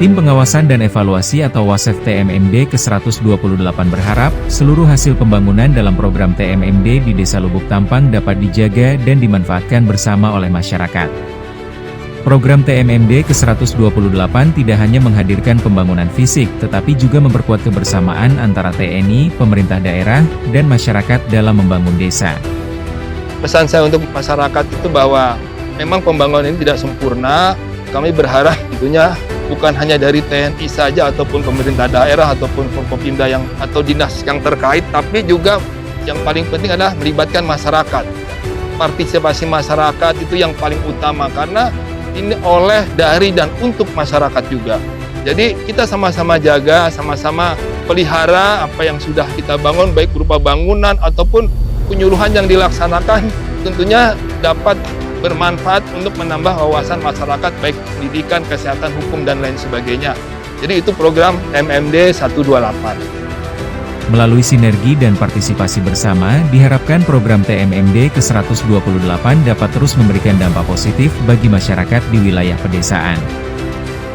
Tim Pengawasan dan Evaluasi atau WASEF TMMD ke-128 berharap, seluruh hasil pembangunan dalam program TMMD di Desa Lubuk Tampang dapat dijaga dan dimanfaatkan bersama oleh masyarakat. Program TMMD ke-128 tidak hanya menghadirkan pembangunan fisik, tetapi juga memperkuat kebersamaan antara TNI, pemerintah daerah, dan masyarakat dalam membangun desa. Pesan saya untuk masyarakat itu bahwa memang pembangunan ini tidak sempurna. Kami berharap tentunya bukan hanya dari TNI saja ataupun pemerintah daerah ataupun Forkopimda atau dinas yang terkait, tapi juga yang paling penting adalah melibatkan masyarakat. Partisipasi masyarakat itu yang paling utama karena ini oleh, dari, dan untuk masyarakat juga. Jadi kita sama-sama jaga, sama-sama pelihara apa yang sudah kita bangun, baik berupa bangunan ataupun penyuluhan yang dilaksanakan, tentunya dapat bermanfaat untuk menambah wawasan masyarakat, baik pendidikan, kesehatan, hukum, dan lain sebagainya. Jadi itu program TMMD 128. Melalui sinergi dan partisipasi bersama, diharapkan program TMMD ke-128 dapat terus memberikan dampak positif bagi masyarakat di wilayah pedesaan.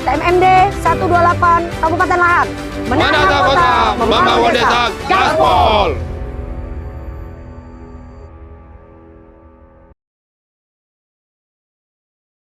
TMMD 128 Kabupaten Lahat. Menata Kota, membangun desa, gaspol!